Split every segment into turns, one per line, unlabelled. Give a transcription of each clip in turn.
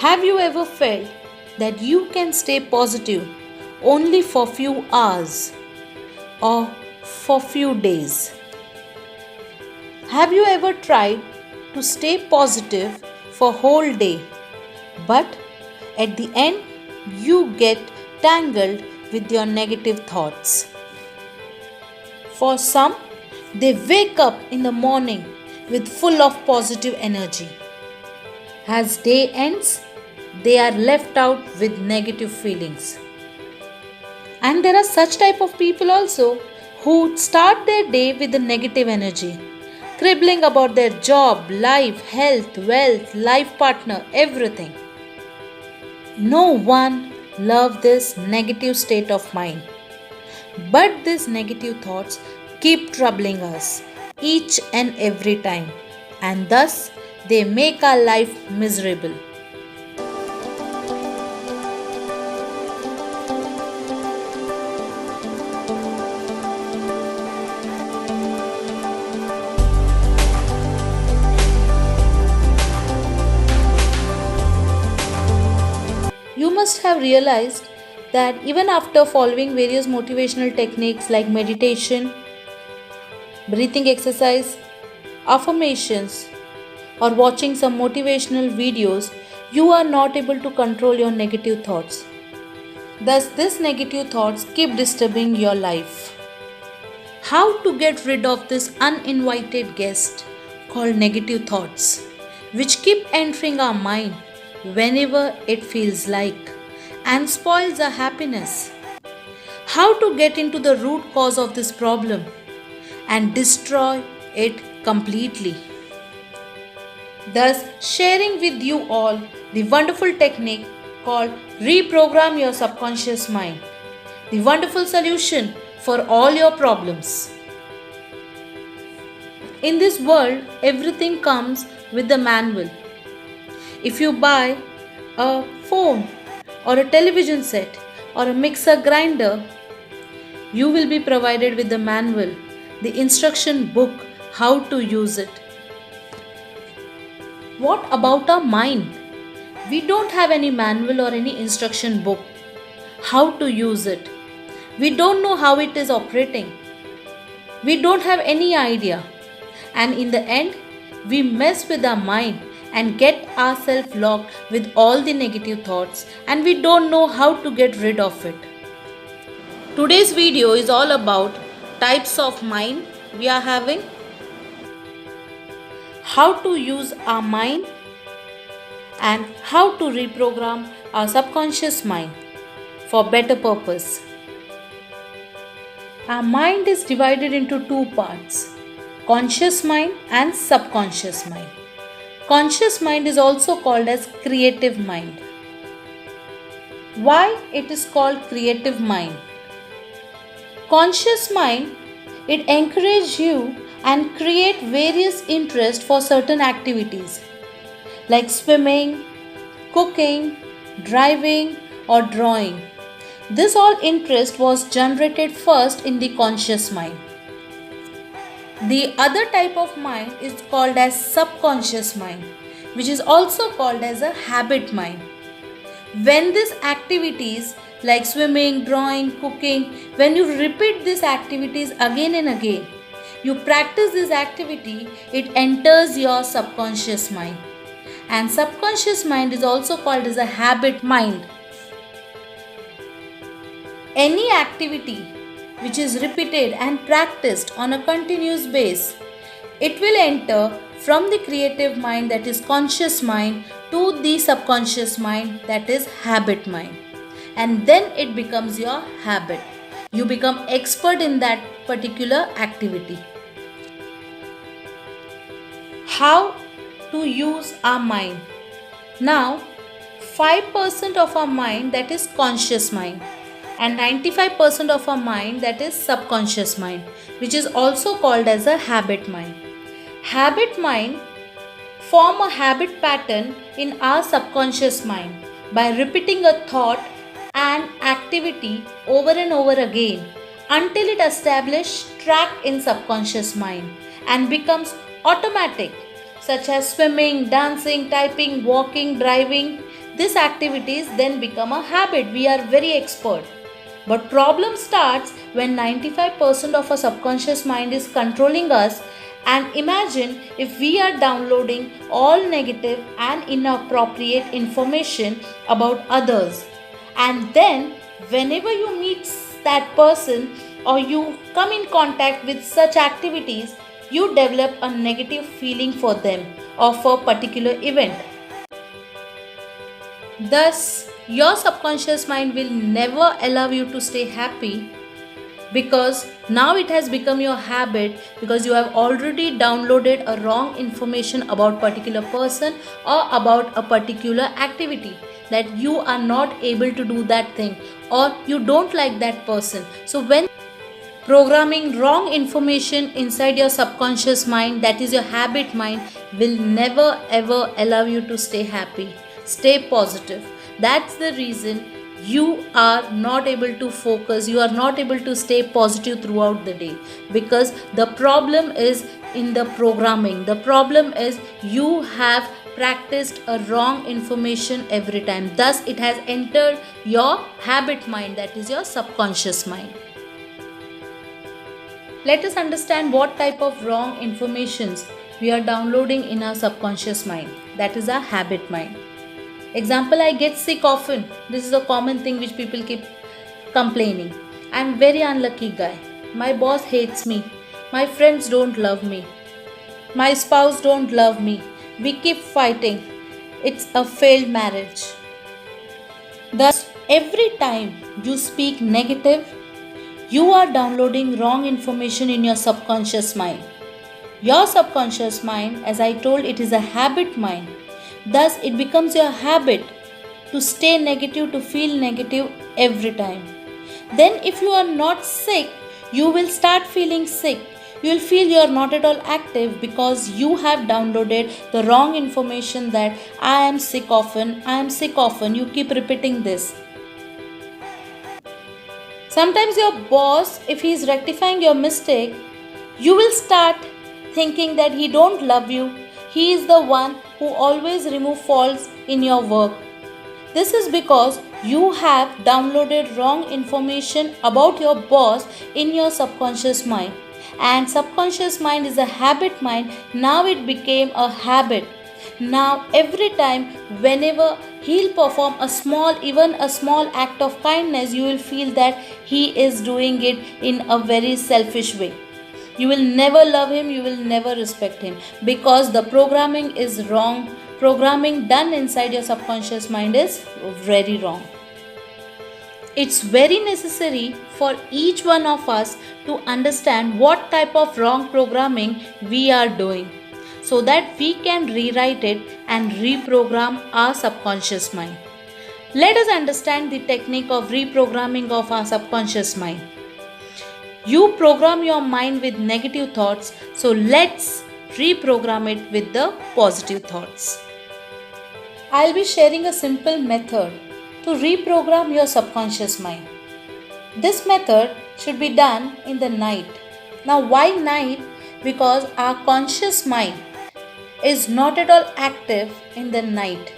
Have you ever felt that you can stay positive only for few hours or for few days? Have you ever tried to stay positive for whole day, but at the end you get tangled with your negative thoughts? For some, they wake up in the morning with full of positive energy. As day ends, they are left out with negative feelings. And there are such type of people also who start their day with a negative energy, cribbling about their job, life, health, wealth, life partner, everything. No one loves this negative state of mind. But these negative thoughts keep troubling us each and every time, and thus they make our life miserable. You must have realized that even after following various motivational techniques like meditation, breathing exercise, affirmations, or watching some motivational videos, you are not able to control your negative thoughts. Thus, these negative thoughts keep disturbing your life. How to get rid of this uninvited guest called negative thoughts, which keep entering our mind whenever it feels like and spoils our happiness? How to get into the root cause of this problem and destroy it completely? Thus, sharing with you all the wonderful technique called Reprogram Your Subconscious Mind, the wonderful solution for all your problems. In this world, everything comes with the manual. If you buy a phone or a television set or a mixer grinder, you will be provided with the manual, the instruction book, how to use it. What about our mind? We don't have any manual or any instruction book how to use it. We don't know how it is operating. We don't have any idea. And in the end, we mess with our mind and get ourselves locked with all the negative thoughts, and we don't know how to get rid of it. Today's video is all about types of mind we are having, how to use our mind, and how to reprogram our subconscious mind for better purpose. Our mind is divided into two parts: conscious mind and subconscious mind. Conscious mind is also called as creative mind. Why it is called creative mind? Conscious mind, it encourages you and create various interests for certain activities like swimming, cooking, driving or drawing. This all interest was generated first in the conscious mind. The other type of mind is called as subconscious mind, which is also called as a habit mind. When these activities like swimming, drawing, cooking, when you repeat these activities again and again, you practice this activity, it enters your subconscious mind. And subconscious mind is also called as a habit mind. Any activity which is repeated and practiced on a continuous basis, it will enter from the creative mind, that is conscious mind, to the subconscious mind, that is habit mind. And then it becomes your habit. You become expert in that particular activity. How to use our mind? Now, 5% of our mind, that is conscious mind, and 95% of our mind, that is subconscious mind, which is also called as a habit mind. Habit mind form a habit pattern in our subconscious mind by repeating a thought and activity over and over again until it establishes track in subconscious mind and becomes automatic, such as swimming, dancing, typing, walking, driving. These activities then become a habit. We are very expert. But problem starts when 95% of our subconscious mind is controlling us. And imagine if we are downloading all negative and inappropriate information about others. And then whenever you meet that person or you come in contact with such activities, you develop a negative feeling for them or for a particular event. Thus, your subconscious mind will never allow you to stay happy because now it has become your habit, because you have already downloaded a wrong information about particular person or about a particular activity, that you are not able to do that thing or you don't like that person. So when programming wrong information inside your subconscious mind, that is your habit mind, will never ever allow you to stay happy. Stay positive. That's the reason you are not able to focus, you are not able to stay positive throughout the day, because the problem is in the programming. The problem is you have practiced a wrong information every time. Thus, it has entered your habit mind, that is your subconscious mind. Let us understand what type of wrong informations we are downloading in our subconscious mind, that is our habit mind. Example, I get sick often. This is a common thing which people keep complaining. I'm very unlucky guy. My boss hates me. My friends don't love me. My spouse don't love me. We keep fighting. It's a failed marriage. Thus, every time you speak negative, you are downloading wrong information in your subconscious mind. Your subconscious mind, as I told, it is a habit mind. Thus, it becomes your habit to stay negative, to feel negative every time. Then, if you are not sick, you will start feeling sick. You will feel you are not at all active because you have downloaded the wrong information that I am sick often, I am sick often. You keep repeating this. Sometimes your boss, if he is rectifying your mistake, you will start thinking that he don't love you. He is the one who always remove faults in your work. This is because you have downloaded wrong information about your boss in your subconscious mind. And subconscious mind is a habit mind. Now it became a habit. Now every time whenever he'll perform even a small act of kindness, you will feel that he is doing it in a very selfish way. You will never love him, you will never respect him, because the programming is wrong. Programming done inside your subconscious mind is very wrong. It's very necessary for each one of us to understand what type of wrong programming we are doing, so that we can rewrite it and reprogram our subconscious mind. Let us understand the technique of reprogramming of our subconscious mind. You program your mind with negative thoughts, so let's reprogram it with the positive thoughts. I'll be sharing a simple method to reprogram your subconscious mind. This method should be done in the night. Now, why night? Because our conscious mind is not at all active in the night.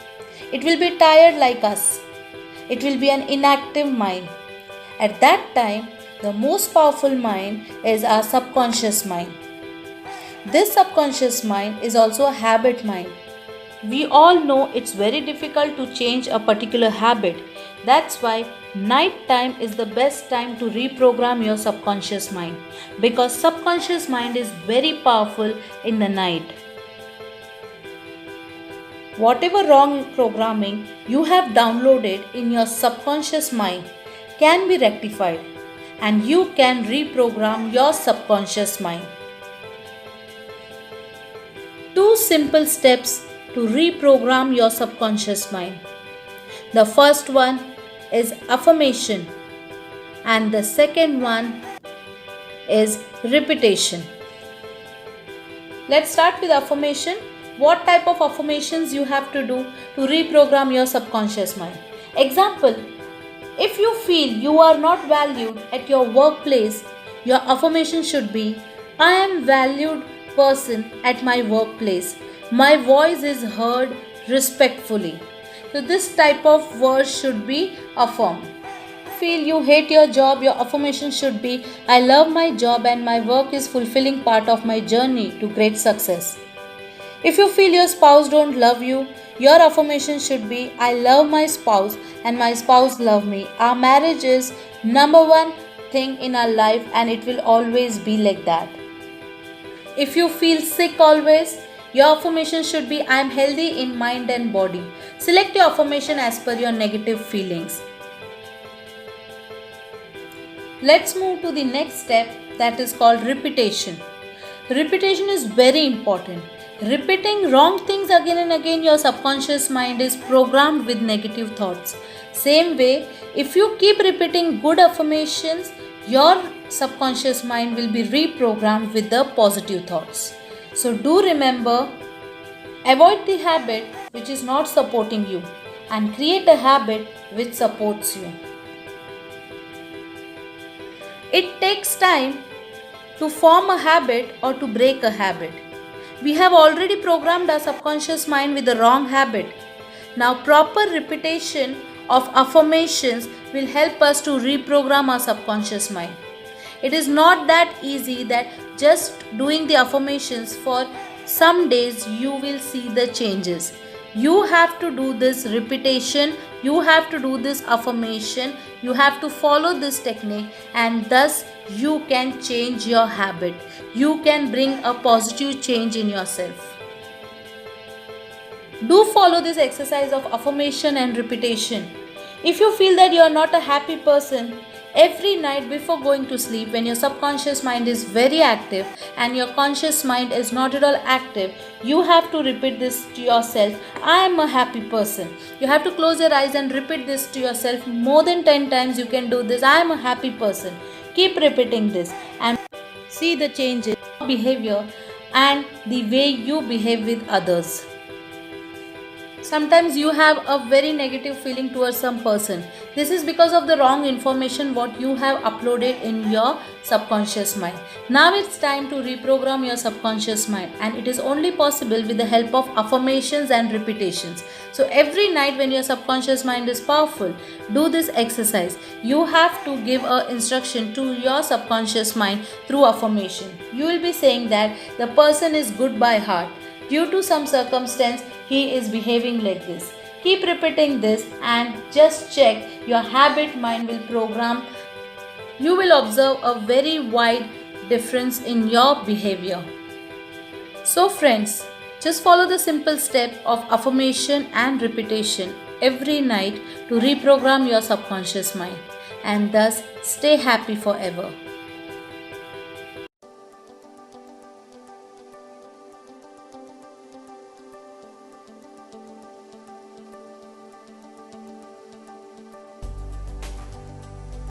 It will be tired like us. It will be an inactive mind. At that time, the most powerful mind is our subconscious mind. This subconscious mind is also a habit mind. We all know it's very difficult to change a particular habit. That's why night time is the best time to reprogram your subconscious mind, because subconscious mind is very powerful in the night. Whatever wrong programming you have downloaded in your subconscious mind can be rectified, and you can reprogram your subconscious mind. 2 simple steps to reprogram your subconscious mind. The first one is affirmation, and the second one is repetition. Let's start with affirmation. What type of affirmations you have to do to reprogram your subconscious mind? Example, if you feel you are not valued at your workplace, your affirmation should be, I am valued person at my workplace. My voice is heard respectfully. So this type of words should be affirmed. Feel you hate your job, your affirmation should be, I love my job and my work is fulfilling part of my journey to great success. If you feel your spouse don't love you, your affirmation should be, I love my spouse and my spouse love me. Our marriage is number one thing in our life and it will always be like that. If you feel sick always, your affirmation should be, I am healthy in mind and body. Select your affirmation as per your negative feelings. Let's move to the next step, that is called repetition. Repetition is very important. Repeating wrong things again and again, your subconscious mind is programmed with negative thoughts. Same way, if you keep repeating good affirmations, your subconscious mind will be reprogrammed with the positive thoughts. So do remember, avoid the habit which is not supporting you and create a habit which supports you. It takes time to form a habit or to break a habit. We have already programmed our subconscious mind with the wrong habit. Now proper repetition of affirmations will help us to reprogram our subconscious mind. It is not that easy that just doing the affirmations for some days you will see the changes. You have to do this repetition, you have to do this affirmation, you have to follow this technique, and thus you can change your habit. You can bring a positive change in yourself. Do follow this exercise of affirmation and repetition. If you feel that you are not a happy person, every night before going to sleep, when your subconscious mind is very active and your conscious mind is not at all active, you have to repeat this to yourself, I am a happy person. You have to close your eyes and repeat this to yourself more than 10 times. You can do this, I am a happy person. Keep repeating this and see the changes in behavior and the way you behave with others. Sometimes you have a very negative feeling towards some person. This is because of the wrong information what you have uploaded in your subconscious mind. Now it's time to reprogram your subconscious mind, and it is only possible with the help of affirmations and repetitions. So every night when your subconscious mind is powerful, do this exercise. You have to give an instruction to your subconscious mind through affirmation. You will be saying that the person is good by heart. Due to some circumstance, he is behaving like this. Keep repeating this and just check, your habit mind will program. You will observe a very wide difference in your behavior. So friends, just follow the simple step of affirmation and repetition every night to reprogram your subconscious mind, and thus stay happy forever.